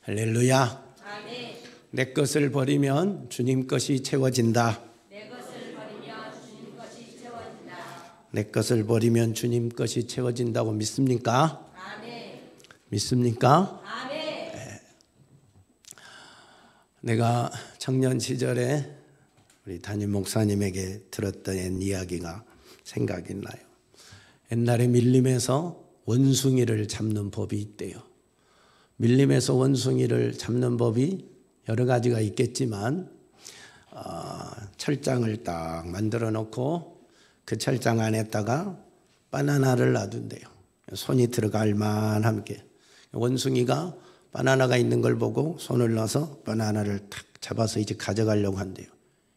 할렐루야. 아멘. 내 것을 버리면 주님 것이 채워진다. 내 것을 버리면 주님 것이 채워진다. 내 것을 버리면 주님 것이 채워진다고 믿습니까? 아멘. 믿습니까? 아멘. 내가 청년 시절에 우리 담임 목사님에게 들었던 옛 이야기가 생각이 나요. 옛날에 밀림에서 원숭이를 잡는 법이 있대요. 밀림에서 원숭이를 잡는 법이 여러 가지가 있겠지만 철장을 딱 만들어 놓고 그 철장 안에다가 바나나를 놔둔대요. 손이 들어갈 만하게. 원숭이가 바나나가 있는 걸 보고 손을 넣어서 바나나를 탁 잡아서 이제 가져가려고 한대요.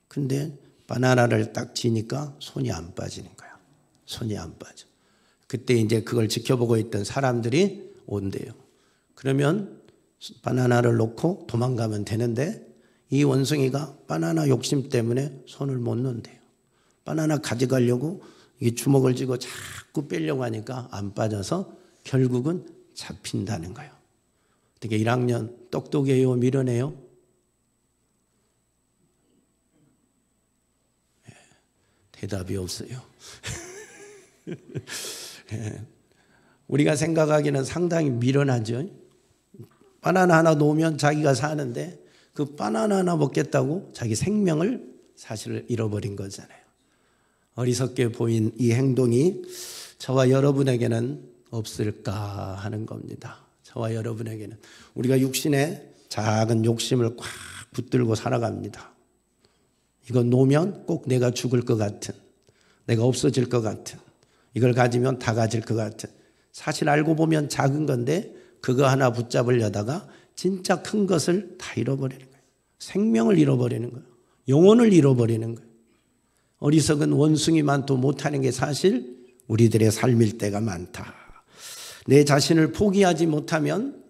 근데 바나나를 딱 쥐니까 손이 안 빠지는 거야. 손이 안 빠져. 그때 이제 그걸 지켜보고 있던 사람들이 온대요. 그러면 바나나를 놓고 도망가면 되는데 이 원숭이가 바나나 욕심 때문에 손을 못 놓는데요. 바나나 가져가려고 이 주먹을 쥐고 자꾸 빼려고 하니까 안 빠져서 결국은 잡힌다는 거예요. 어떻게 1학년 똑똑해요? 미련해요? 대답이 없어요. 우리가 생각하기는 상당히 미련하죠. 바나나 하나 놓으면 자기가 사는데 그 바나나 하나 먹겠다고 자기 생명을 사실 잃어버린 거잖아요. 어리석게 보인 이 행동이 저와 여러분에게는 없을까 하는 겁니다. 저와 여러분에게는 우리가 육신의 작은 욕심을 꽉 붙들고 살아갑니다. 이거 놓으면 꼭 내가 죽을 것 같은, 내가 없어질 것 같은, 이걸 가지면 다 가질 것 같은, 사실 알고 보면 작은 건데 그거 하나 붙잡으려다가 진짜 큰 것을 다 잃어버리는 거예요. 생명을 잃어버리는 거예요. 영혼을 잃어버리는 거예요. 어리석은 원숭이만 또 못하는 게 사실 우리들의 삶일 때가 많다. 내 자신을 포기하지 못하면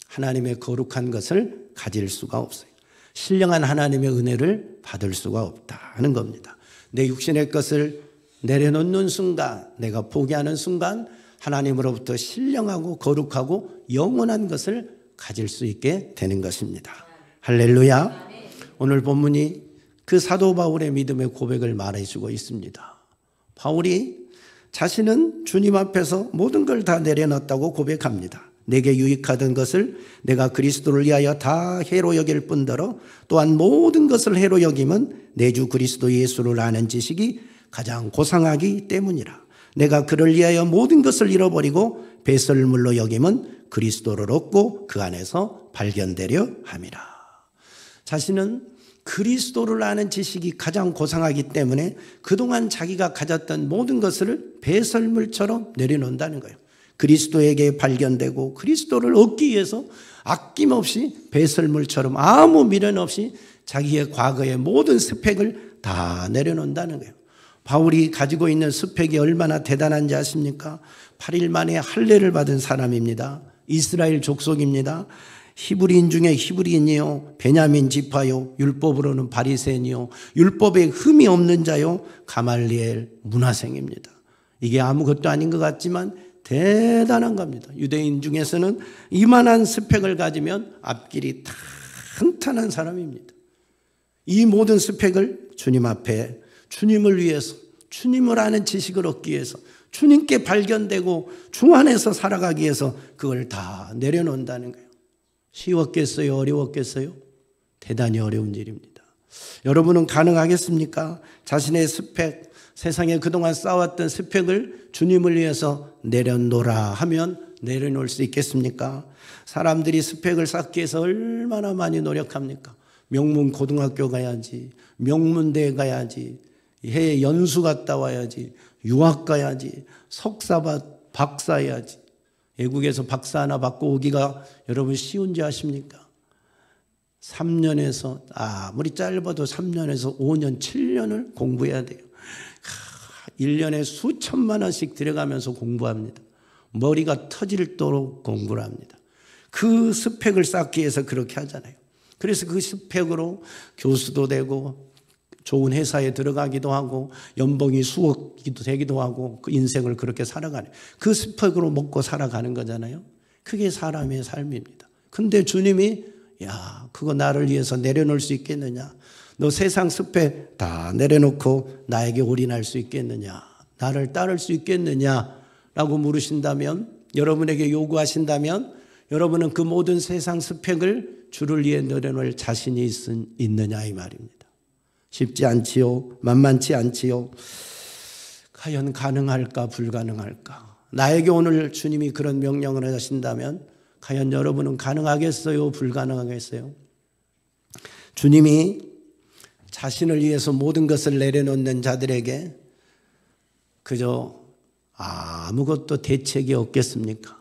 하나님의 거룩한 것을 가질 수가 없어요. 신령한 하나님의 은혜를 받을 수가 없다 하는 겁니다. 내 육신의 것을 내려놓는 순간, 내가 포기하는 순간 하나님으로부터 신령하고 거룩하고 영원한 것을 가질 수 있게 되는 것입니다. 할렐루야. 오늘 본문이 그 사도 바울의 믿음의 고백을 말해주고 있습니다. 바울이 자신은 주님 앞에서 모든 걸 다 내려놨다고 고백합니다. 내게 유익하던 것을 내가 그리스도를 위하여 다 해로 여길 뿐더러 또한 모든 것을 해로 여김은 내 주 그리스도 예수를 아는 지식이 가장 고상하기 때문이라. 내가 그를 위하여 모든 것을 잃어버리고 배설물로 여김은 그리스도를 얻고 그 안에서 발견되려 함이라. 자신은 그리스도를 아는 지식이 가장 고상하기 때문에 그동안 자기가 가졌던 모든 것을 배설물처럼 내려놓는다는 거예요. 그리스도에게 발견되고 그리스도를 얻기 위해서 아낌없이 배설물처럼 아무 미련 없이 자기의 과거의 모든 스펙을 다 내려놓는다는 거예요. 바울이 가지고 있는 스펙이 얼마나 대단한지 아십니까? 8일 만에 할례를 받은 사람입니다. 이스라엘 족속입니다. 히브리인 중에 히브리인이요, 베냐민 지파요, 율법으로는 바리새인이요, 율법에 흠이 없는 자요, 가말리엘 문화생입니다. 이게 아무것도 아닌 것 같지만 대단한 겁니다. 유대인 중에서는 이만한 스펙을 가지면 앞길이 탄탄한 사람입니다. 이 모든 스펙을 주님 앞에 주님을 위해서, 주님을 아는 지식을 얻기 위해서, 주님께 발견되고 주 안에서 살아가기 위해서 그걸 다 내려놓는다는 거예요. 쉬웠겠어요? 어려웠겠어요? 대단히 어려운 일입니다. 여러분은 가능하겠습니까? 자신의 스펙, 세상에 그동안 쌓아왔던 스펙을 주님을 위해서 내려놓으라 하면 내려놓을 수 있겠습니까? 사람들이 스펙을 쌓기 위해서 얼마나 많이 노력합니까? 명문 고등학교 가야지, 명문대 가야지, 해외 연수 갔다 와야지, 유학 가야지, 석사 박사 해야지. 외국에서 박사 하나 받고 오기가 여러분 쉬운지 아십니까? 3년에서 아무리 짧아도 3년에서 5년, 7년을 공부해야 돼요. 1년에 수천만 원씩 들여가면서 공부합니다. 머리가 터질도록 공부를 합니다. 그 스펙을 쌓기 위해서 그렇게 하잖아요. 그래서 그 스펙으로 교수도 되고 좋은 회사에 들어가기도 하고 연봉이 수억이 되기도 하고 그 인생을 그렇게 살아가는 그 스펙으로 먹고 살아가는 거잖아요. 그게 사람의 삶입니다. 근데 주님이 야, 그거 나를 위해서 내려놓을 수 있겠느냐? 너 세상 습회 다 내려놓고 나에게 올인할 수 있겠느냐? 나를 따를 수 있겠느냐? 라고 물으신다면, 여러분에게 요구하신다면 여러분은 그 모든 세상 스펙을 주를 위해 내려놓을 자신이 있느냐 이 말입니다. 쉽지 않지요. 만만치 않지요. 과연 가능할까 불가능할까? 나에게 오늘 주님이 그런 명령을 하신다면 과연 여러분은 가능하겠어요? 불가능하겠어요? 주님이 자신을 위해서 모든 것을 내려놓는 자들에게 그저 아무것도 대책이 없겠습니까?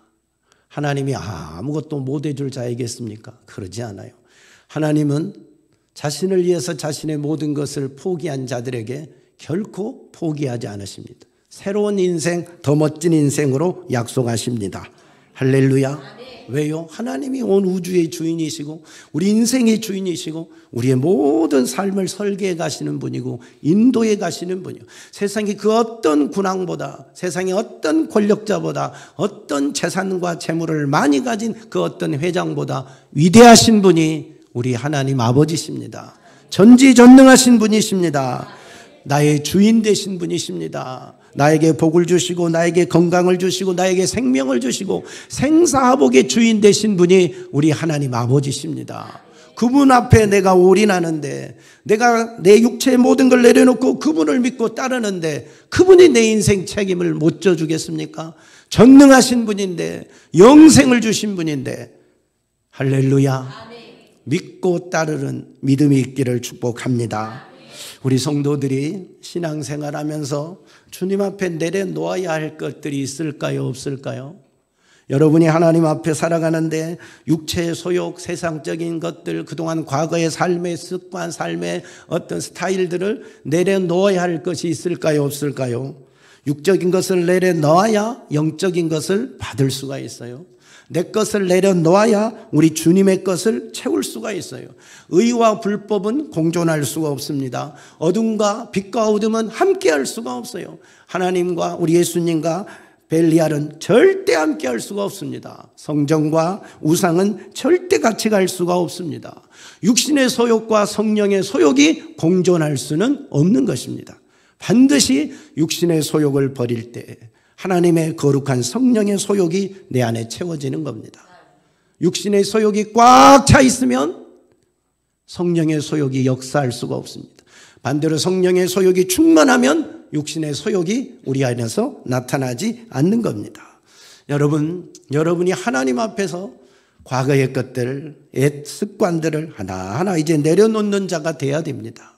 하나님이 아무것도 못해줄 자이겠습니까? 그러지 않아요. 하나님은 자신을 위해서 자신의 모든 것을 포기한 자들에게 결코 포기하지 않으십니다. 새로운 인생, 더 멋진 인생으로 약속하십니다. 할렐루야. 왜요? 하나님이 온 우주의 주인이시고 우리 인생의 주인이시고 우리의 모든 삶을 설계해 가시는 분이고 인도해 가시는 분이요. 세상의 그 어떤 군왕보다, 세상의 어떤 권력자보다, 어떤 재산과 재물을 많이 가진 그 어떤 회장보다 위대하신 분이 우리 하나님 아버지십니다. 전지전능하신 분이십니다. 나의 주인 되신 분이십니다. 나에게 복을 주시고 나에게 건강을 주시고 나에게 생명을 주시고 생사화복의 주인 되신 분이 우리 하나님 아버지십니다. 그분 앞에 내가 올인하는데, 내가 내 육체의 모든 걸 내려놓고 그분을 믿고 따르는데 그분이 내 인생 책임을 못 져주겠습니까? 전능하신 분인데, 영생을 주신 분인데. 할렐루야. 믿고 따르는 믿음이 있기를 축복합니다. 우리 성도들이 신앙생활하면서 주님 앞에 내려놓아야 할 것들이 있을까요? 없을까요? 여러분이 하나님 앞에 살아가는데 육체의 소욕, 세상적인 것들, 그동안 과거의 삶의 습관, 삶의 어떤 스타일들을 내려놓아야 할 것이 있을까요? 없을까요? 육적인 것을 내려놓아야 영적인 것을 받을 수가 있어요. 내 것을 내려놓아야 우리 주님의 것을 채울 수가 있어요. 의와 불법은 공존할 수가 없습니다. 어둠과 빛과 어둠은 함께할 수가 없어요. 하나님과 우리 예수님과 벨리알은 절대 함께할 수가 없습니다. 성전과 우상은 절대 같이 갈 수가 없습니다. 육신의 소욕과 성령의 소욕이 공존할 수는 없는 것입니다. 반드시 육신의 소욕을 버릴 때 하나님의 거룩한 성령의 소욕이 내 안에 채워지는 겁니다. 육신의 소욕이 꽉 차 있으면 성령의 소욕이 역사할 수가 없습니다. 반대로 성령의 소욕이 충만하면 육신의 소욕이 우리 안에서 나타나지 않는 겁니다. 여러분이 하나님 앞에서 과거의 것들, 옛 습관들을 하나하나 이제 내려놓는 자가 돼야 됩니다.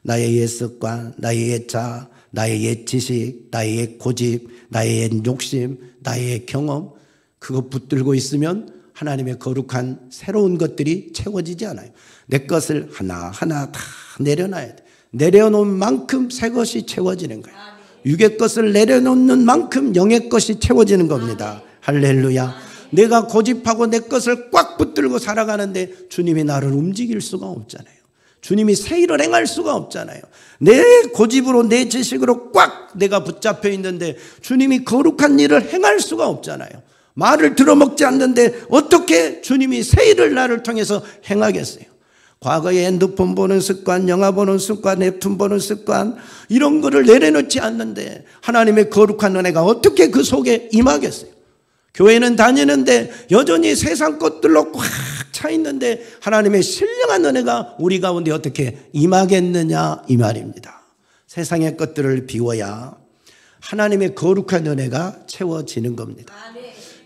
나의 옛 습관, 나의 옛 자, 나의 옛 지식, 나의 옛 고집, 나의 옛 욕심, 나의 옛 경험, 그거 붙들고 있으면 하나님의 거룩한 새로운 것들이 채워지지 않아요. 내 것을 하나하나 다 내려놔야 돼. 내려놓은 만큼 새 것이 채워지는 거예요. 육의 것을 내려놓는 만큼 영의 것이 채워지는 겁니다. 할렐루야. 내가 고집하고 내 것을 꽉 붙들고 살아가는데 주님이 나를 움직일 수가 없잖아요. 주님이 새 일을 행할 수가 없잖아요. 내 고집으로 내 지식으로 꽉 내가 붙잡혀 있는데 주님이 거룩한 일을 행할 수가 없잖아요. 말을 들어먹지 않는데 어떻게 주님이 새 일을 나를 통해서 행하겠어요? 과거에 핸드폰 보는 습관, 영화 보는 습관, 웹툰 보는 습관, 이런 거를 내려놓지 않는데 하나님의 거룩한 은혜가 어떻게 그 속에 임하겠어요? 교회는 다니는데 여전히 세상 것들로 꽉 차 있는데 하나님의 신령한 은혜가 우리 가운데 어떻게 임하겠느냐 이 말입니다. 세상의 것들을 비워야 하나님의 거룩한 은혜가 채워지는 겁니다.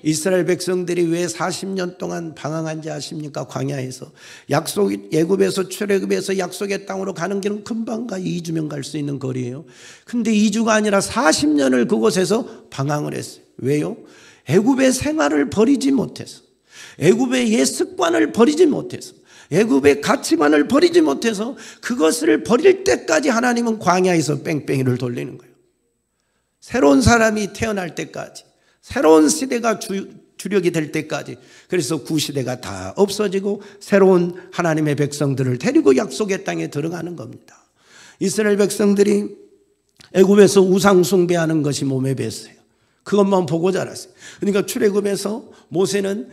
이스라엘 백성들이 왜 40년 동안 방황한지 아십니까? 광야에서 애굽에서 출애굽에서 약속의 땅으로 가는 길은 금방 가 2주면 갈 수 있는 거리예요. 근데 2주가 아니라 40년을 그곳에서 방황을 했어요. 왜요? 애굽의 생활을 버리지 못해서, 애굽의 옛 습관을 버리지 못해서, 애굽의 가치관을 버리지 못해서 그것을 버릴 때까지 하나님은 광야에서 뺑뺑이를 돌리는 거예요. 새로운 사람이 태어날 때까지, 새로운 시대가 주력이 될 때까지. 그래서 구시대가 다 없어지고 새로운 하나님의 백성들을 데리고 약속의 땅에 들어가는 겁니다. 이스라엘 백성들이 애굽에서 우상 숭배하는 것이 몸에 뱄어요. 그것만 보고 자랐어요. 그러니까 출애굽에서 모세는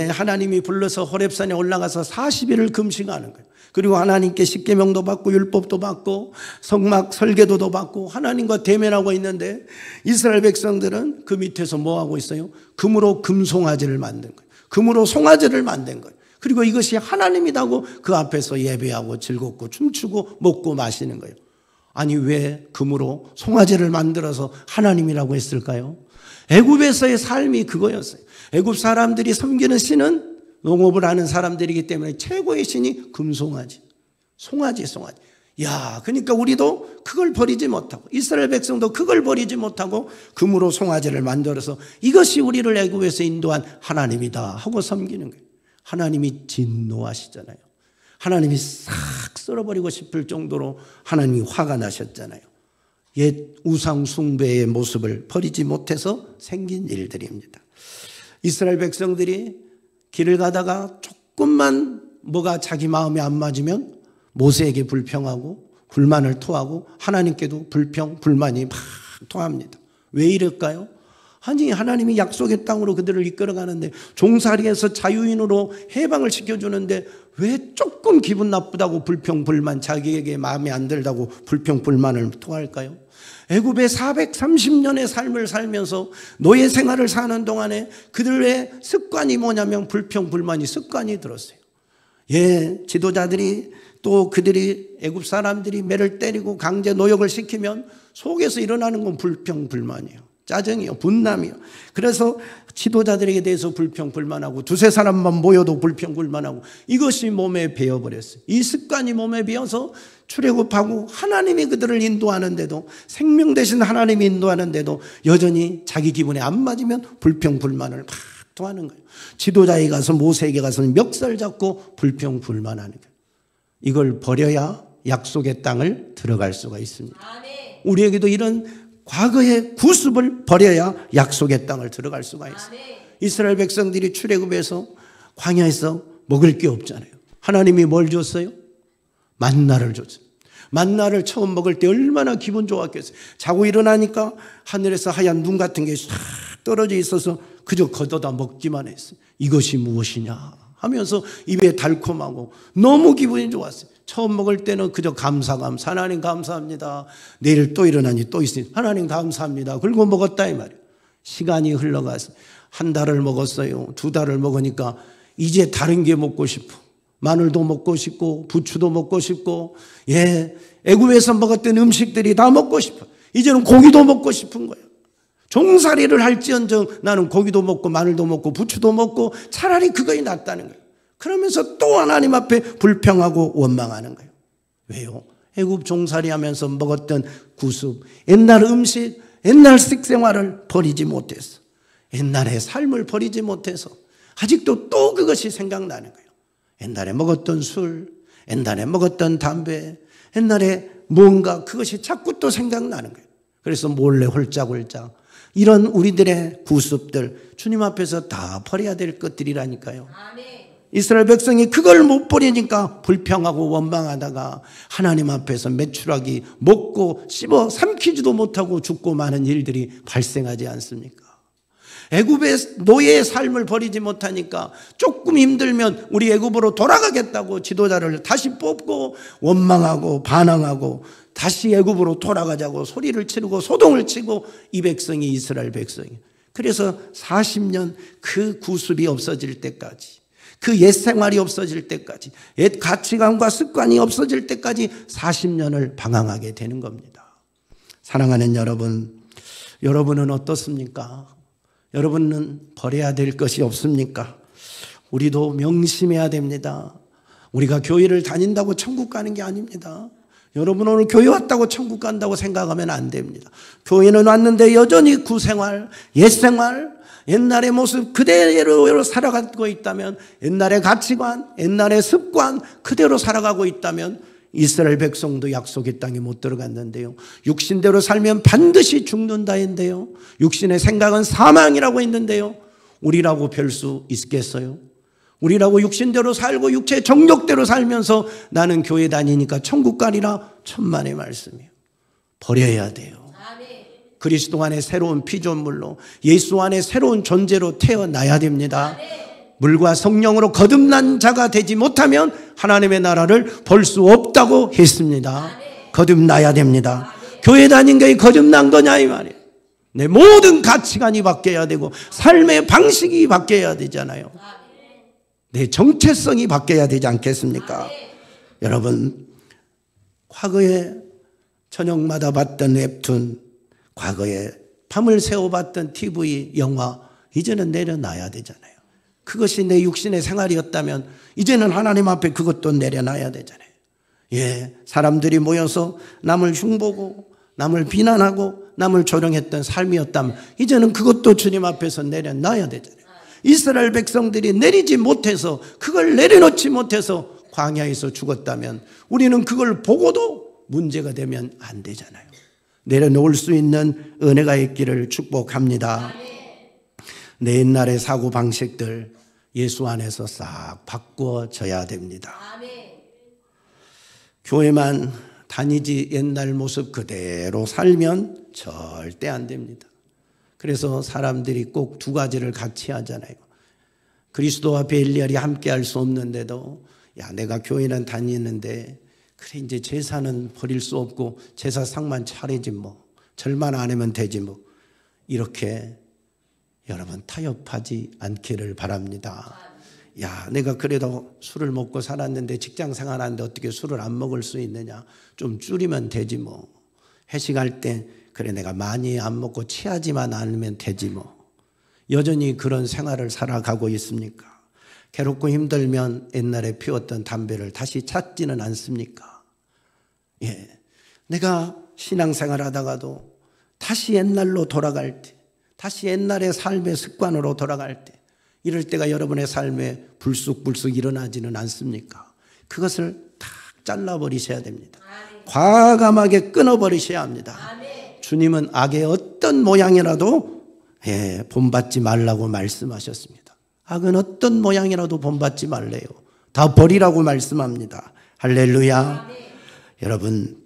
하나님이 불러서 호렙산에 올라가서 40일을 금식하는 거예요. 그리고 하나님께 십계명도 받고 율법도 받고 성막 설계도도 받고 하나님과 대면하고 있는데 이스라엘 백성들은 그 밑에서 뭐 하고 있어요? 금으로 금송아지를 만든 거예요. 금으로 송아지를 만든 거예요. 그리고 이것이 하나님이라고 그 앞에서 예배하고 즐겁고 춤추고 먹고 마시는 거예요. 아니 왜 금으로 송아지를 만들어서 하나님이라고 했을까요? 애굽에서의 삶이 그거였어요. 애굽 사람들이 섬기는 신은 농업을 하는 사람들이기 때문에 최고의 신이 금송아지, 송아지. 야, 그러니까 우리도 그걸 버리지 못하고 이스라엘 백성도 그걸 버리지 못하고 금으로 송아지를 만들어서 이것이 우리를 애굽에서 인도한 하나님이다 하고 섬기는 거예요. 하나님이 진노하시잖아요. 하나님이 싹 썰어버리고 싶을 정도로 하나님이 화가 나셨잖아요. 옛 우상 숭배의 모습을 버리지 못해서 생긴 일들입니다. 이스라엘 백성들이 길을 가다가 조금만 뭐가 자기 마음에 안 맞으면 모세에게 불평하고 불만을 토하고 하나님께도 불만이 막 토합니다. 왜 이럴까요? 아니 하나님이 약속의 땅으로 그들을 이끌어가는데 종살이에서 자유인으로 해방을 시켜주는데 왜 조금 기분 나쁘다고 불평불만 자기에게 마음에 안 들다고 불평불만을 토할까요? 애굽의 430년의 삶을 살면서 노예 생활을 사는 동안에 그들의 습관이 뭐냐면 불평불만이 습관이 들었어요. 지도자들이 또 그들이 애굽 사람들이 매를 때리고 강제 노역을 시키면 속에서 일어나는 건 불평불만이에요. 짜증이요, 분남이요. 그래서 지도자들에게 대해서 불평불만하고 두세 사람만 모여도 불평불만하고 이것이 몸에 배어버렸어요. 이 습관이 몸에 배어서 출애굽하고 하나님이 그들을 인도하는데도 생명 대신 하나님이 인도하는데도 여전히 자기 기분에 안 맞으면 불평불만을 막 토하는 거예요. 지도자에게 가서 모세에게 가서 멱살 잡고 불평불만하는 거예요. 이걸 버려야 약속의 땅을 들어갈 수가 있습니다. 우리에게도 이런 과거의 구습을 버려야 약속의 땅을 들어갈 수가 있어요. 이스라엘 백성들이 출애굽해서 광야에서 먹을 게 없잖아요. 하나님이 뭘 줬어요? 만나를 줬어요. 만나를 처음 먹을 때 얼마나 기분 좋았겠어요. 자고 일어나니까 하늘에서 하얀 눈 같은 게 싹 떨어져 있어서 그저 걷어다 먹기만 했어요. 이것이 무엇이냐 하면서 입에 달콤하고 너무 기분이 좋았어요. 처음 먹을 때는 그저 감사 하나님 감사합니다. 내일 또 일어나니 또 있으니 하나님 감사합니다. 그리고 먹었다 이 말이에요. 시간이 흘러가서 한 달을 먹었어요. 두 달을 먹으니까 이제 다른 게 먹고 싶어. 마늘도 먹고 싶고 부추도 먹고 싶고 애굽에서 먹었던 음식들이 다 먹고 싶어. 이제는 고기도 먹고 싶은 거예요. 종살이를 할지언정 나는 고기도 먹고 마늘도 먹고 부추도 먹고 차라리 그거이 낫다는 거예요. 그러면서 또 하나님 앞에 불평하고 원망하는 거예요. 왜요? 애굽 종살이 하면서 먹었던 구습, 옛날 음식, 옛날 식생활을 버리지 못해서 옛날의 삶을 버리지 못해서 아직도 또 그것이 생각나는 거예요. 옛날에 먹었던 술, 옛날에 먹었던 담배, 옛날에 뭔가 그것이 자꾸 또 생각나는 거예요. 그래서 몰래 홀짝홀짝 이런 우리들의 구습들 주님 앞에서 다 버려야 될 것들이라니까요. 이스라엘 백성이 그걸 못 버리니까 불평하고 원망하다가 하나님 앞에서 메추라기 먹고 씹어 삼키지도 못하고 죽고 마는 일들이 발생하지 않습니까? 애굽의 노예의 삶을 버리지 못하니까 조금 힘들면 우리 애굽으로 돌아가겠다고 지도자를 다시 뽑고 원망하고 반항하고 다시 애굽으로 돌아가자고 소리를 치르고 소동을 치고 이 백성이 이스라엘 백성이 그래서 40년 그 구습이 없어질 때까지 그 옛 생활이 없어질 때까지 옛 가치관과 습관이 없어질 때까지 40년을 방황하게 되는 겁니다. 사랑하는 여러분, 여러분은 어떻습니까? 여러분은 버려야 될 것이 없습니까? 우리도 명심해야 됩니다. 우리가 교회를 다닌다고 천국 가는 게 아닙니다. 여러분 오늘 교회 왔다고 천국 간다고 생각하면 안 됩니다. 교회는 왔는데 여전히 구생활, 옛생활, 옛날의 모습 그대로 살아가고 있다면 옛날의 가치관, 옛날의 습관 그대로 살아가고 있다면 이스라엘 백성도 약속의 땅에 못 들어갔는데요. 육신대로 살면 반드시 죽는다 했는데요. 육신의 생각은 사망이라고 했는데요. 우리라고 별 수 있겠어요? 우리라고 육신대로 살고 육체의 정욕대로 살면서 나는 교회 다니니까 천국 가리라 천만의 말씀이에요. 버려야 돼요. 그리스도 안에 새로운 피조물로 예수 안에 새로운 존재로 태어나야 됩니다. 물과 성령으로 거듭난 자가 되지 못하면 하나님의 나라를 볼 수 없다고 했습니다. 거듭나야 됩니다. 교회 다닌 게 거듭난 거냐 이 말이에요. 내 모든 가치관이 바뀌어야 되고 삶의 방식이 바뀌어야 되잖아요. 내 정체성이 바뀌어야 되지 않겠습니까? 여러분, 과거에 저녁마다 봤던 웹툰, 과거에 밤을 새워 봤던 TV, 영화, 이제는 내려놔야 되잖아요. 그것이 내 육신의 생활이었다면 이제는 하나님 앞에 그것도 내려놔야 되잖아요. 예, 사람들이 모여서 남을 흉보고 남을 비난하고 남을 조롱했던 삶이었다면 이제는 그것도 주님 앞에서 내려놔야 되잖아요. 이스라엘 백성들이 내리지 못해서, 그걸 내려놓지 못해서 광야에서 죽었다면 우리는 그걸 보고도 문제가 되면 안 되잖아요. 내려놓을 수 있는 은혜가 있기를 축복합니다. 내 옛날의 사고방식들 예수 안에서 싹 바꿔져야 됩니다. 교회만 다니지 옛날 모습 그대로 살면 절대 안 됩니다. 그래서 사람들이 꼭 두 가지를 같이 하잖아요. 그리스도와 벨리알이 함께 할 수 없는데도, 야, 내가 교회는 다니는데 그래 이제 제사는 버릴 수 없고 제사상만 차리지 뭐, 절만 안 하면 되지 뭐, 이렇게 여러분 타협하지 않기를 바랍니다. 야, 내가 그래도 술을 먹고 살았는데 직장 생활하는데 어떻게 술을 안 먹을 수 있느냐, 좀 줄이면 되지 뭐, 회식할 때 그래 내가 많이 안 먹고 취하지만 않으면 되지 뭐, 여전히 그런 생활을 살아가고 있습니까? 괴롭고 힘들면 옛날에 피웠던 담배를 다시 찾지는 않습니까? 예, 내가 신앙생활 하다가도 다시 옛날로 돌아갈 때, 다시 옛날의 삶의 습관으로 돌아갈 때, 이럴 때가 여러분의 삶에 불쑥불쑥 일어나지는 않습니까? 그것을 탁 잘라버리셔야 됩니다. 과감하게 끊어버리셔야 합니다. 주님은 악의 어떤 모양이라도 본받지 말라고 말씀하셨습니다. 악은 어떤 모양이라도 본받지 말래요. 다 버리라고 말씀합니다. 할렐루야. 여러분,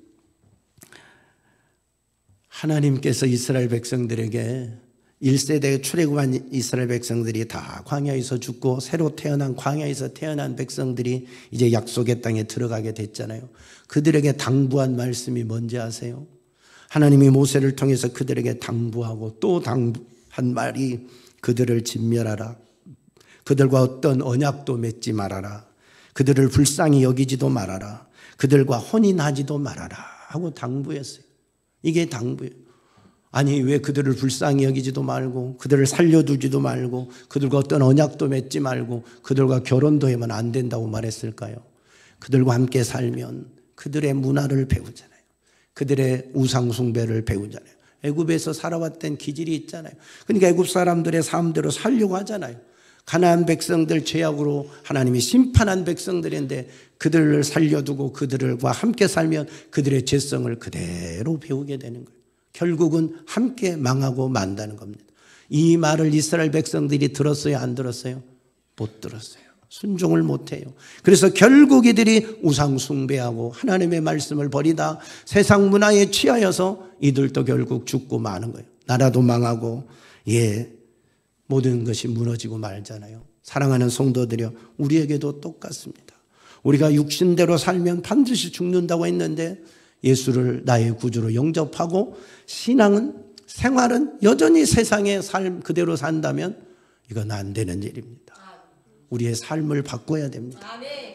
하나님께서 이스라엘 백성들에게 1세대 출애굽한 이스라엘 백성들이 다 광야에서 죽고 새로 태어난, 광야에서 태어난 백성들이 이제 약속의 땅에 들어가게 됐잖아요. 그들에게 당부한 말씀이 뭔지 아세요? 하나님이 모세를 통해서 그들에게 당부하고 또 당부한 말이, 그들을 진멸하라, 그들과 어떤 언약도 맺지 말아라, 그들을 불쌍히 여기지도 말아라, 그들과 혼인하지도 말아라 하고 당부했어요. 이게 당부예요. 아니, 왜 그들을 불쌍히 여기지도 말고 그들을 살려두지도 말고 그들과 어떤 언약도 맺지 말고 그들과 결혼도 하면 안 된다고 말했을까요? 그들과 함께 살면 그들의 문화를 배우잖아요. 그들의 우상 숭배를 배우잖아요. 애굽에서 살아왔던 기질이 있잖아요. 그러니까 애굽 사람들의 삶대로 살려고 하잖아요. 가나안 백성들 죄악으로 하나님이 심판한 백성들인데 그들을 살려두고 그들과 함께 살면 그들의 죄성을 그대로 배우게 되는 거예요. 결국은 함께 망하고 만다는 겁니다. 이 말을 이스라엘 백성들이 들었어요, 안 들었어요? 못 들었어요. 순종을 못해요. 그래서 결국 이들이 우상 숭배하고 하나님의 말씀을 버리다 세상 문화에 취하여서 이들도 결국 죽고 마는 거예요. 나라도 망하고, 모든 것이 무너지고 말잖아요. 사랑하는 성도들이여, 우리에게도 똑같습니다. 우리가 육신대로 살면 반드시 죽는다고 했는데 예수를 나의 구주로 영접하고 신앙은, 생활은 여전히 세상의 삶 그대로 산다면 이건 안 되는 일입니다. 우리의 삶을 바꿔야 됩니다.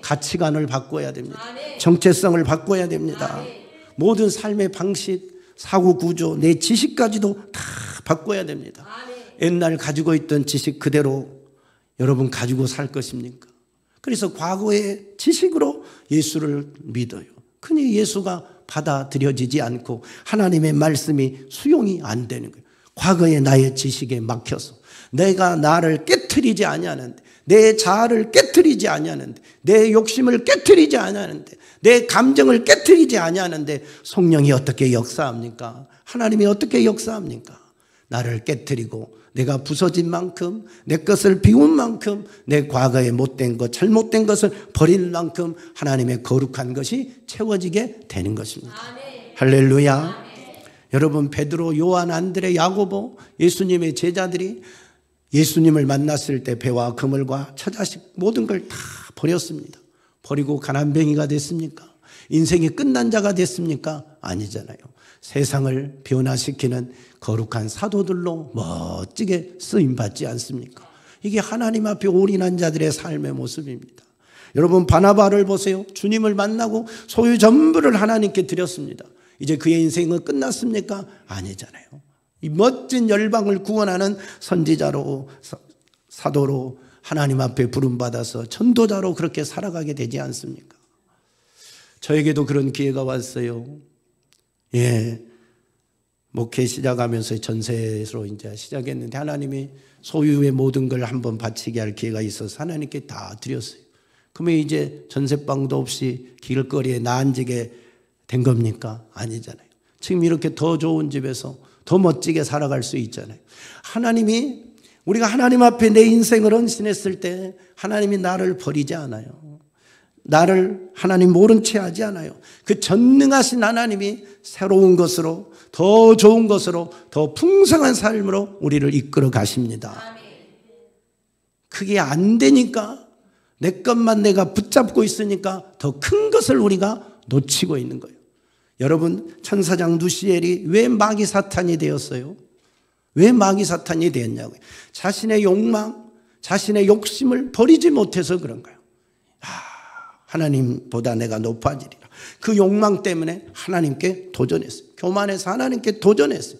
가치관을 바꿔야 됩니다. 정체성을 바꿔야 됩니다. 모든 삶의 방식, 사고 구조, 내 지식까지도 다 바꿔야 됩니다. 옛날 가지고 있던 지식 그대로 여러분 가지고 살 것입니까? 그래서 과거의 지식으로 예수를 믿어요. 그러니 예수가 받아들여지지 않고 하나님의 말씀이 수용이 안 되는 거예요. 과거의 나의 지식에 막혀서 내가 나를 깨트리지 아니하는데, 내 자아를 깨트리지 아니하는데, 내 욕심을 깨트리지 아니하는데, 내 감정을 깨트리지 아니하는데 성령이 어떻게 역사합니까? 하나님이 어떻게 역사합니까? 나를 깨트리고 내가 부서진 만큼, 내 것을 비운 만큼, 내 과거에 못된 것, 잘못된 것을 버릴 만큼 하나님의 거룩한 것이 채워지게 되는 것입니다. 할렐루야. 여러분, 베드로, 요한, 안드레, 야고보, 예수님의 제자들이 예수님을 만났을 때 배와 그물과 처자식 모든 걸 다 버렸습니다. 버리고 가난뱅이가 됐습니까? 인생이 끝난 자가 됐습니까? 아니잖아요. 세상을 변화시키는 거룩한 사도들로 멋지게 쓰임받지 않습니까? 이게 하나님 앞에 올인한 자들의 삶의 모습입니다. 여러분, 바나바를 보세요. 주님을 만나고 소유 전부를 하나님께 드렸습니다. 이제 그의 인생은 끝났습니까? 아니잖아요. 이 멋진 열방을 구원하는 선지자로, 사도로 하나님 앞에 부름받아서 전도자로 그렇게 살아가게 되지 않습니까? 저에게도 그런 기회가 왔어요. 목회 시작하면서 전세로 이제 시작했는데 하나님이 소유의 모든 걸 한번 바치게 할 기회가 있어서 하나님께 다 드렸어요. 그러면 이제 전세방도 없이 길거리에 나앉게 된 겁니까? 아니잖아요. 지금 이렇게 더 좋은 집에서 더 멋지게 살아갈 수 있잖아요. 하나님이, 우리가 하나님 앞에 내 인생을 헌신했을 때 하나님이 나를 버리지 않아요. 나를 하나님 모른 채 하지 않아요. 그 전능하신 하나님이 새로운 것으로, 더 좋은 것으로, 더 풍성한 삶으로 우리를 이끌어 가십니다. 그게 안 되니까, 내 것만 내가 붙잡고 있으니까 더 큰 것을 우리가 놓치고 있는 거예요. 여러분, 천사장 누시엘이 왜 마귀 사탄이 되었어요? 왜 마귀 사탄이 되었냐고요? 자신의 욕망, 자신의 욕심을 버리지 못해서 그런 거예요. 하나님보다 내가 높아지리라. 그 욕망 때문에 하나님께 도전했어요. 교만해서 하나님께 도전했어요.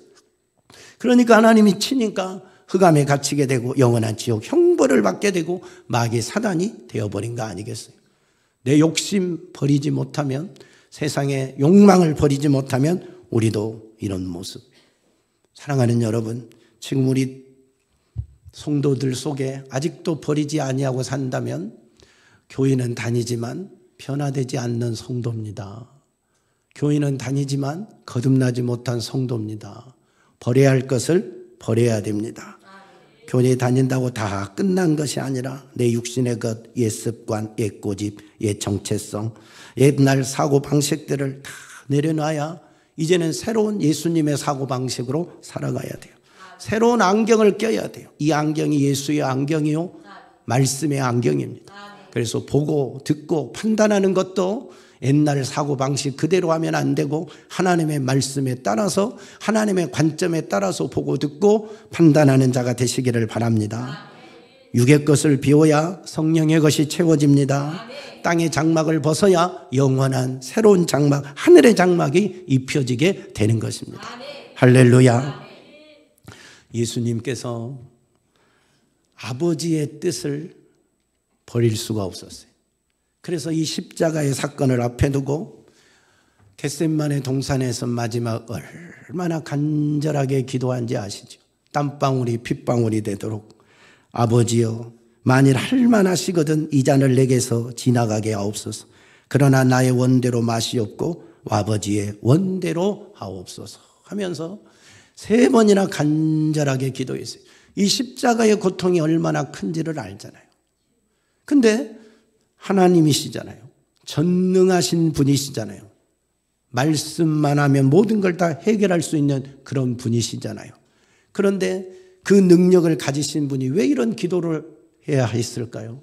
그러니까 하나님이 치니까 흑암에 갇히게 되고 영원한 지옥 형벌을 받게 되고 마귀 사단이 되어버린 거 아니겠어요? 내 욕심 버리지 못하면, 세상의 욕망을 버리지 못하면 우리도 이런 모습. 사랑하는 여러분, 지금 우리 성도들 속에 아직도 버리지 아니하고 산다면 교회는 다니지만 변화되지 않는 성도입니다. 교회는 다니지만 거듭나지 못한 성도입니다. 버려야 할 것을 버려야 됩니다. 교회 다닌다고 다 끝난 것이 아니라 내 육신의 것, 옛 습관, 옛 고집, 옛 정체성, 옛날 사고방식들을 다 내려놔야 이제는 새로운 예수님의 사고방식으로 살아가야 돼요. 새로운 안경을 껴야 돼요. 이 안경이 예수의 안경이요, 말씀의 안경입니다. 그래서 보고 듣고 판단하는 것도 옛날 사고방식 그대로 하면 안 되고 하나님의 말씀에 따라서, 하나님의 관점에 따라서 보고 듣고 판단하는 자가 되시기를 바랍니다. 육의 것을 비워야 성령의 것이 채워집니다. 땅의 장막을 벗어야 영원한 새로운 장막, 하늘의 장막이 입혀지게 되는 것입니다. 할렐루야. 예수님께서 아버지의 뜻을 버릴 수가 없었어요. 그래서 이 십자가의 사건을 앞에 두고 겟세마네 동산에서 마지막 얼마나 간절하게 기도한지 아시죠? 땀방울이 핏방울이 되도록 아버지여, 만일 할 만하시거든 이 잔을 내게서 지나가게 하옵소서. 그러나 나의 원대로 마시옵고 아버지의 원대로 하옵소서 하면서 3번이나 간절하게 기도했어요. 이 십자가의 고통이 얼마나 큰지를 알잖아요. 근데 하나님이시잖아요. 전능하신 분이시잖아요. 말씀만 하면 모든 걸 다 해결할 수 있는 그런 분이시잖아요. 그런데 그 능력을 가지신 분이 왜 이런 기도를 해야 했을까요?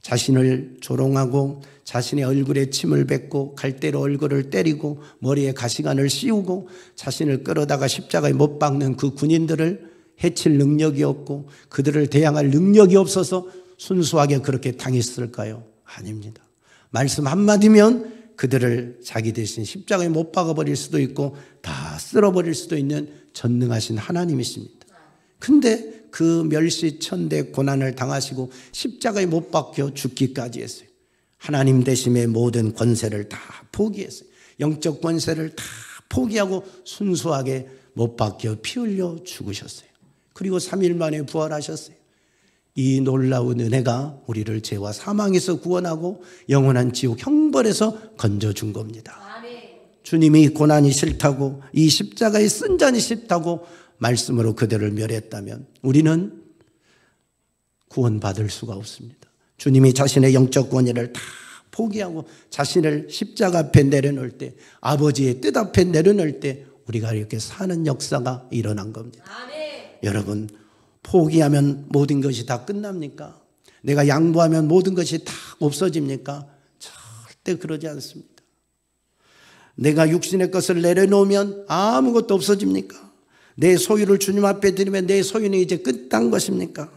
자신을 조롱하고 자신의 얼굴에 침을 뱉고 갈대로 얼굴을 때리고 머리에 가시관을 씌우고 자신을 끌어다가 십자가에 못 박는 그 군인들을 해칠 능력이 없고 그들을 대항할 능력이 없어서 순수하게 그렇게 당했을까요? 아닙니다. 말씀 한마디면 그들을 자기 대신 십자가에 못 박아버릴 수도 있고 다 쓸어버릴 수도 있는 전능하신 하나님이십니다. 근데 그 멸시천대 고난을 당하시고 십자가에 못 박혀 죽기까지 했어요. 하나님 되심의 모든 권세를 다 포기했어요. 영적 권세를 다 포기하고 순수하게 못 박혀 피 흘려 죽으셨어요. 그리고 3일 만에 부활하셨어요. 이 놀라운 은혜가 우리를 죄와 사망에서 구원하고 영원한 지옥 형벌에서 건져준 겁니다. 주님이 고난이 싫다고, 이 십자가의 쓴 잔이 싫다고 말씀으로 그들을 멸했다면 우리는 구원받을 수가 없습니다. 주님이 자신의 영적 권위를 다 포기하고 자신을 십자가 앞에 내려놓을 때, 아버지의 뜻 앞에 내려놓을 때 우리가 이렇게 사는 역사가 일어난 겁니다. 여러분, 포기하면 모든 것이 다 끝납니까? 내가 양보하면 모든 것이 다 없어집니까? 절대 그러지 않습니다. 내가 육신의 것을 내려놓으면 아무것도 없어집니까? 내 소유를 주님 앞에 드리면 내 소유는 이제 끝난 것입니까?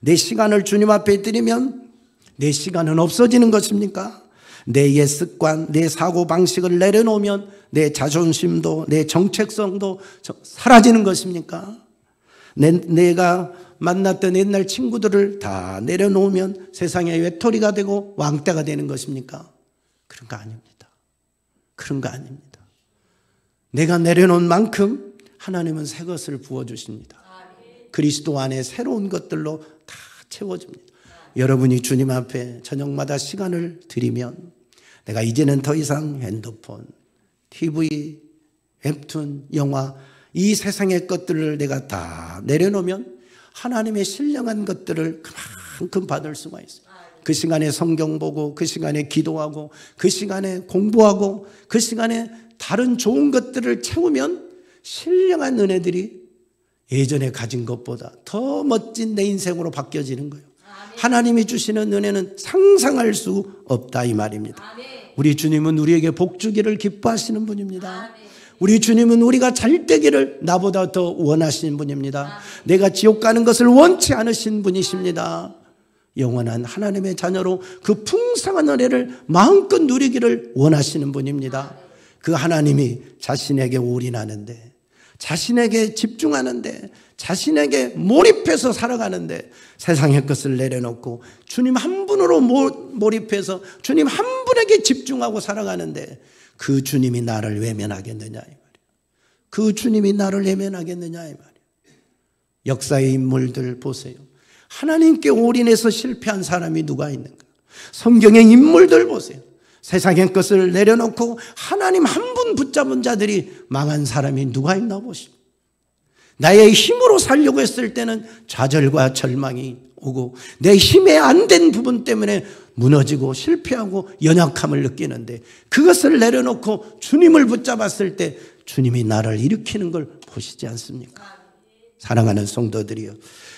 내 시간을 주님 앞에 드리면 내 시간은 없어지는 것입니까? 내 옛 습관, 내 사고방식을 내려놓으면 내 자존심도 내 정체성도 사라지는 것입니까? 내가 만났던 옛날 친구들을 다 내려놓으면 세상의 외톨이가 되고 왕따가 되는 것입니까? 그런 거 아닙니다. 그런 거 아닙니다. 내가 내려놓은 만큼 하나님은 새 것을 부어주십니다. 그리스도 안에 새로운 것들로 다 채워줍니다. 여러분이 주님 앞에 저녁마다 시간을 드리면 내가 이제는 더 이상 핸드폰, TV, 웹툰, 영화 이 세상의 것들을 내가 다 내려놓으면 하나님의 신령한 것들을 그만큼 받을 수가 있어요. 그 시간에 성경 보고 그 시간에 기도하고 그 시간에 공부하고 그 시간에 다른 좋은 것들을 채우면 신령한 은혜들이 예전에 가진 것보다 더 멋진 내 인생으로 바뀌어지는 거예요. 하나님이 주시는 은혜는 상상할 수 없다 이 말입니다. 우리 주님은 우리에게 복 주기를 기뻐하시는 분입니다. 우리 주님은 우리가 잘 되기를 나보다 더 원하시는 분입니다. 내가 지옥 가는 것을 원치 않으신 분이십니다. 영원한 하나님의 자녀로 그 풍성한 은혜를 마음껏 누리기를 원하시는 분입니다. 그 하나님이 자신에게 올인하는데, 자신에게 집중하는데, 자신에게 몰입해서 살아가는데 세상의 것을 내려놓고 주님 한 분으로 몰입해서 주님 한 분에게 집중하고 살아가는데 그 주님이 나를 외면하겠느냐 이 말이에요. 그 주님이 나를 외면하겠느냐 이 말이에요. 역사의 인물들 보세요. 하나님께 올인해서 실패한 사람이 누가 있는가? 성경의 인물들 보세요. 세상의 것을 내려놓고 하나님 한 분 붙잡은 자들이 망한 사람이 누가 있나 보십시오. 나의 힘으로 살려고 했을 때는 좌절과 절망이 오고 내 힘에 안 된 부분 때문에 무너지고 실패하고 연약함을 느끼는데 그것을 내려놓고 주님을 붙잡았을 때 주님이 나를 일으키는 걸 보시지 않습니까? 사랑하는 성도들이여,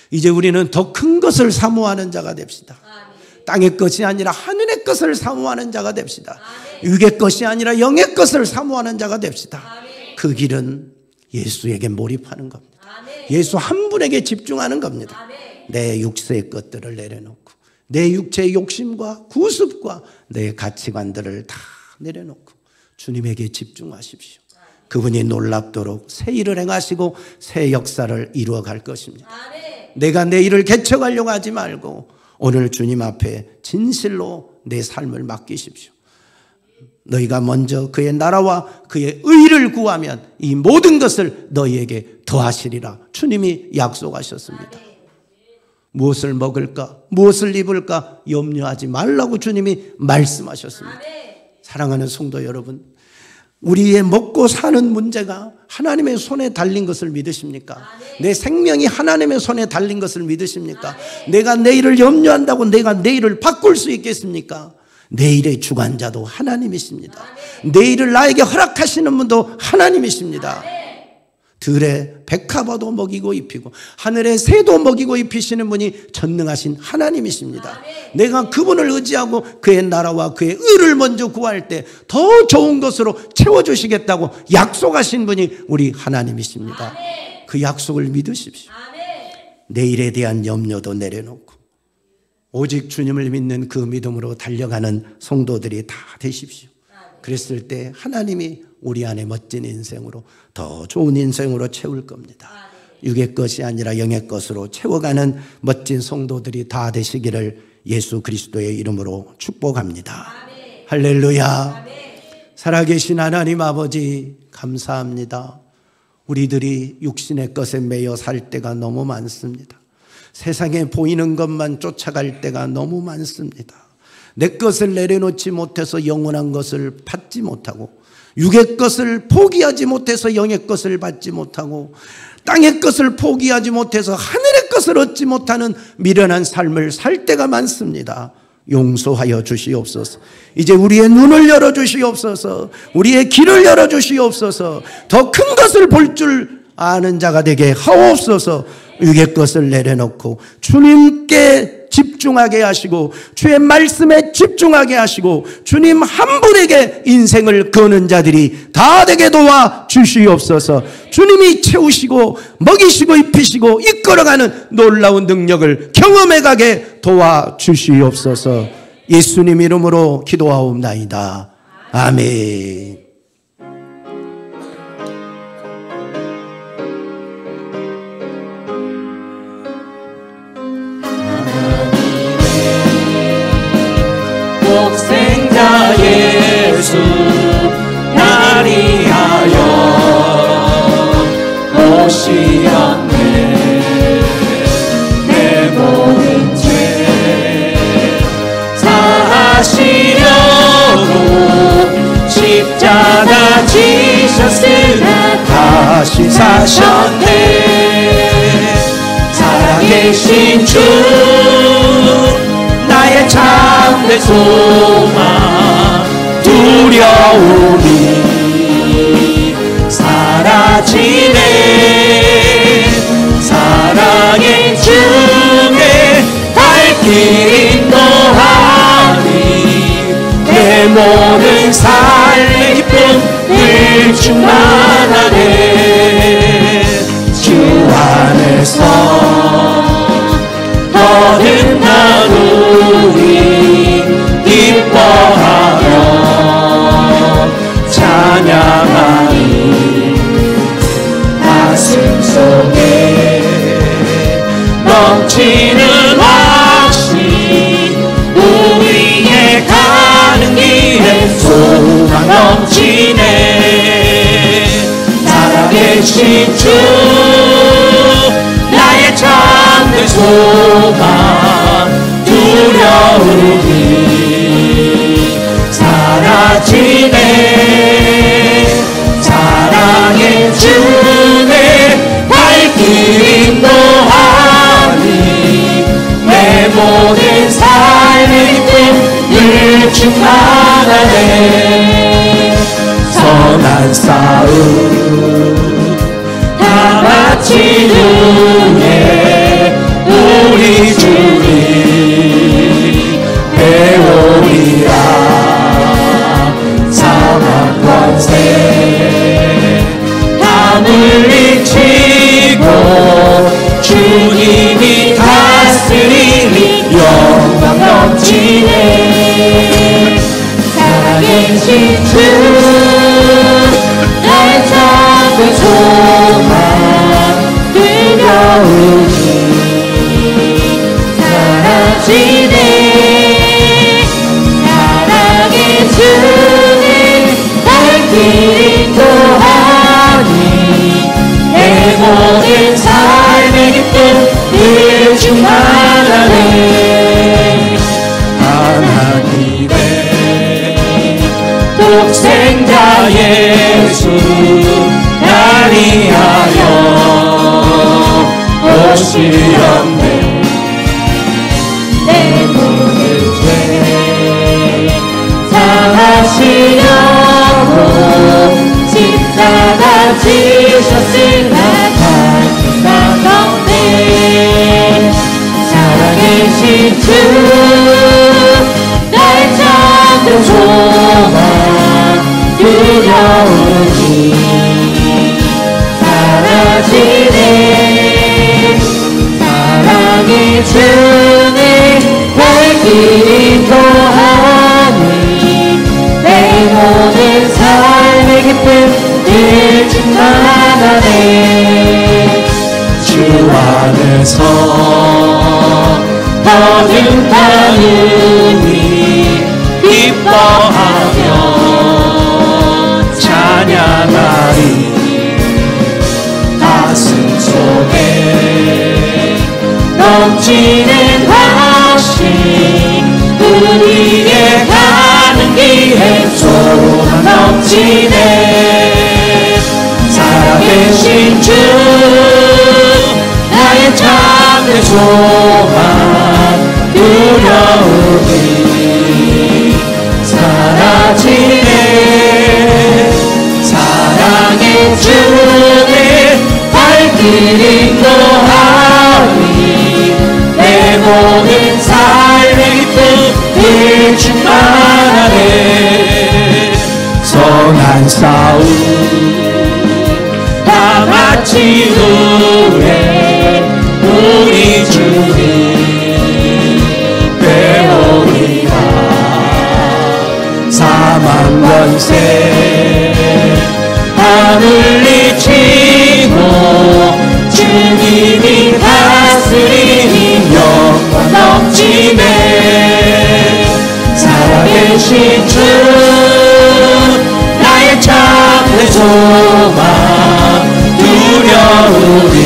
이제 우리는 더 큰 것을 사모하는 자가 됩시다. 땅의 것이 아니라 하늘의 것을 사모하는 자가 됩시다. 육의 것이 아니라 영의 것을 사모하는 자가 됩시다. 그 길은 예수에게 몰입하는 겁니다. 예수 한 분에게 집중하는 겁니다. 내 육체의 것들을 내려놓고 내 육체의 욕심과 구습과 내 가치관들을 다 내려놓고 주님에게 집중하십시오. 그분이 놀랍도록 새 일을 행하시고 새 역사를 이루어갈 것입니다. 내가 내 일을 개척하려고 하지 말고 오늘 주님 앞에 진실로 내 삶을 맡기십시오. 너희가 먼저 그의 나라와 그의 의를 구하면 이 모든 것을 너희에게 더하시리라 주님이 약속하셨습니다. 무엇을 먹을까 무엇을 입을까 염려하지 말라고 주님이 말씀하셨습니다. 사랑하는 성도 여러분, 우리의 먹고 사는 문제가 하나님의 손에 달린 것을 믿으십니까? 내 생명이 하나님의 손에 달린 것을 믿으십니까? 내가 내일을 염려한다고 내가 내일을 바꿀 수 있겠습니까? 내일의 주관자도 하나님이십니다. 내일을 나에게 허락하시는 분도 하나님이십니다. 들에 백합화도 먹이고 입히고 하늘의 새도 먹이고 입히시는 분이 전능하신 하나님이십니다. 내가 그분을 의지하고 그의 나라와 그의 의를 먼저 구할 때 더 좋은 것으로 채워주시겠다고 약속하신 분이 우리 하나님이십니다. 그 약속을 믿으십시오. 내일에 대한 염려도 내려놓고 오직 주님을 믿는 그 믿음으로 달려가는 성도들이 다 되십시오. 그랬을 때 하나님이 우리 안에 멋진 인생으로 더 좋은 인생으로 채울 겁니다. 육의 것이 아니라 영의 것으로 채워가는 멋진 성도들이 다 되시기를 예수 그리스도의 이름으로 축복합니다. 할렐루야. 살아계신 하나님 아버지 감사합니다. 우리들이 육신의 것에 매여 살 때가 너무 많습니다. 세상에 보이는 것만 쫓아갈 때가 너무 많습니다. 내 것을 내려놓지 못해서 영원한 것을 받지 못하고 육의 것을 포기하지 못해서 영의 것을 받지 못하고 땅의 것을 포기하지 못해서 하늘의 것을 얻지 못하는 미련한 삶을 살 때가 많습니다. 용서하여 주시옵소서. 이제 우리의 눈을 열어주시옵소서. 우리의 길을 열어주시옵소서. 더 큰 것을 볼 줄 아는 자가 되게 하옵소서. 육의 것을 내려놓고 주님께 집중하게 하시고 주의 말씀에 집중하게 하시고 주님 한 분에게 인생을 거는 자들이 다 되게 도와 주시옵소서. 주님이 채우시고 먹이시고 입히시고 이끌어가는 놀라운 능력을 경험해 가게 도와 주시옵소서. 예수님 이름으로 기도하옵나이다. 아멘. 독생자 예수 날 위하여 오시었네. 내 모든 죄 사하시려고 십자가 지셨으나 다시 사셨네. 살아계신 주 나의 참된 소망 두려움이 사라지네. 사랑의 주의 발길 인도하니 내 모든 삶의 기쁨을 충만하네. 주 안에서 거듭나누니 기뻐하며 찬양하니 가슴 속에 넘치는 확신 우리의 가는 길에 소망 넘치네. 살아계신 주 나의 참된 소망 두려움이 사라지네. 사랑의 주의 발길 인도하니 내 모든 삶의 기쁨을 충만하네. 선한 싸움 다 마친 후에 우리 주님 배우리라. 사망 권세 다 물리치고 주님이 다스리니 영광 넘치네. 살아계신 주 나의 참된 소망 두려움이 사라지네. 사랑의 주님 발길 인도하니 내 모든 삶의 기쁨을 충만하네. 하나님의 독생자 예수 날 위하여 오시었네. 내 모든 죄 사하시려고 십자가 지셨으나 다시 사셨네. 살아계신 주 나의 참된 소망 두려움이 사라지네. 사랑의 주님 발길 인도하니 내 모든 삶의 기쁨을 충만하네. 주 안에서 거듭나누니 기뻐하며 찬양하리. 가슴 속에 넘치는 확신 우리의 가는 길에 소망 넘치네. 살아계신 주 나의 참된 소망 두려움이 사라지네. 사랑의 주님 발길 인도하니 늘 충만하네. 선한 싸움 다 마친 후에 우리 주님 되오리라. 사망 권세 다 물리치고 주님이 다스리니 영광 넘치네. 살아계신 주 나의 참된 소망 두려움이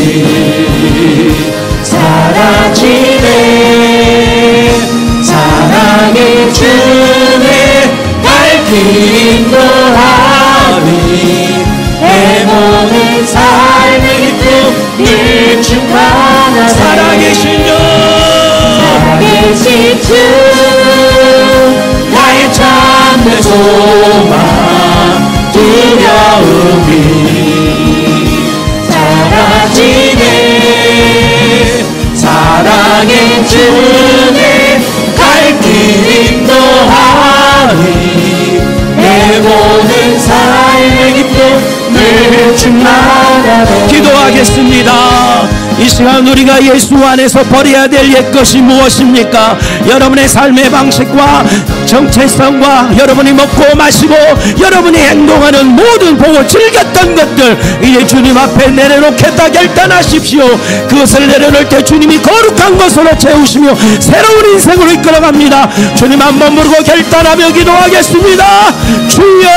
사라지네. 사랑의 주의 갈 길 인도하니 내 모든 삶의 기쁨 늘 충만하네. 살아계신 주 살아계신 주 나의 참된 소망 두려움이 사라지네. 사랑의 주의 갈 길 인도하니 내 모든 삶의 기쁨 늘 충만하네. 기도하겠습니다. 이 시간 우리가 예수 안에서 버려야 될 옛것이 무엇입니까? 여러분의 삶의 방식과 정체성과 여러분이 먹고 마시고 여러분이 행동하는 모든 보고 즐겼던 것들 이제 주님 앞에 내려놓겠다 결단하십시오. 그것을 내려놓을 때 주님이 거룩한 것으로 채우시며 새로운 인생으로 이끌어갑니다. 주님 한번 부르고 결단하며 기도하겠습니다. 주여,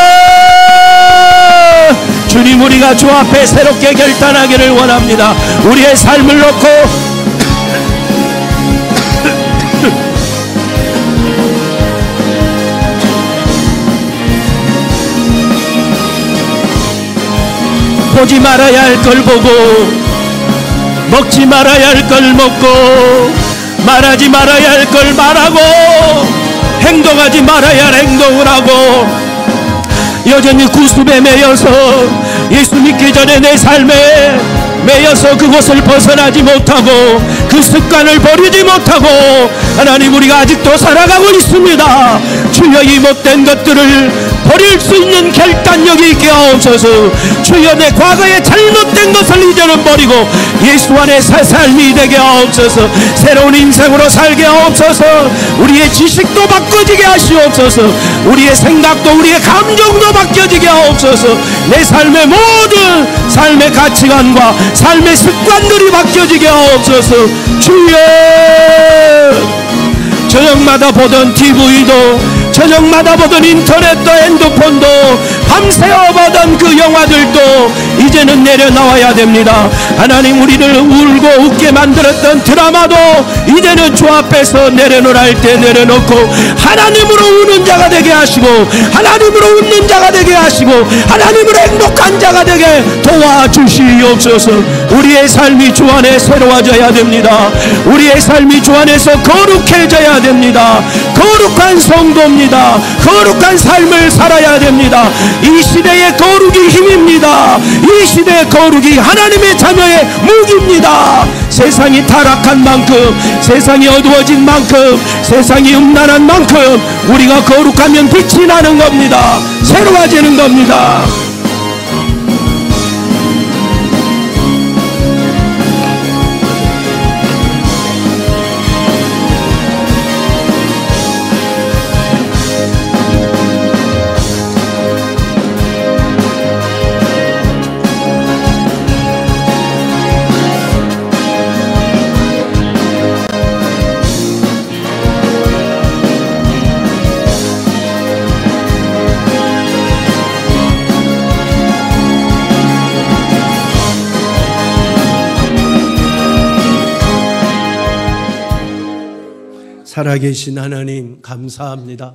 주님, 우리가 주 앞에 새롭게 결단하기를 원합니다. 우리의 삶을 놓고 보지 말아야 할 걸 보고 먹지 말아야 할 걸 먹고 말하지 말아야 할 걸 말하고 행동하지 말아야 할 행동을 하고 여전히 구습에 매여서 예수 믿기 전에 내 삶에 매여서 그곳을 벗어나지 못하고 그 습관을 버리지 못하고 하나님, 우리가 아직도 살아가고 있습니다. 주여, 이 못된 것들을 버릴 수 있는 결단력이 있게 하옵소서. 주여, 내 과거의 잘못된 것을 이제는 버리고 예수 안에 새 삶이 되게 하옵소서. 새로운 인생으로 살게 하옵소서. 우리의 지식도 바꿔지게 하시옵소서. 우리의 생각도 우리의 감정도 바뀌어지게 하옵소서. 내 삶의 모든 삶의 가치관과 삶의 습관들이 바뀌어지게 하옵소서. 주여, 저녁마다 보던 TV도 저녁마다 보던 인터넷도 핸드폰도 밤새워 보던 그 영화들도 이제는 내려놔야 됩니다. 하나님, 우리를 울고 웃게 만들었던 드라마도 이제는 주 앞에서 내려놓으라 할 때 내려놓고 하나님으로 우는 자가 되게 하시고 하나님으로 웃는 자가 되게 하시고 하나님으로 행복한 자가 되게 도와주시옵소서. 우리의 삶이 주 안에 새로워져야 됩니다. 우리의 삶이 주 안에서 거룩해져야 됩니다. 거룩한 성도입니다. 거룩한 삶을 살아야 됩니다. 이 시대의 거룩이 힘입니다. 이 시대의 거룩이 하나님의 자녀의 무기입니다. 세상이 타락한 만큼, 세상이 어두워진 만큼, 세상이 음란한 만큼 우리가 거룩하면 빛이 나는 겁니다. 새로워지는 겁니다. 살아계신 하나님, 감사합니다.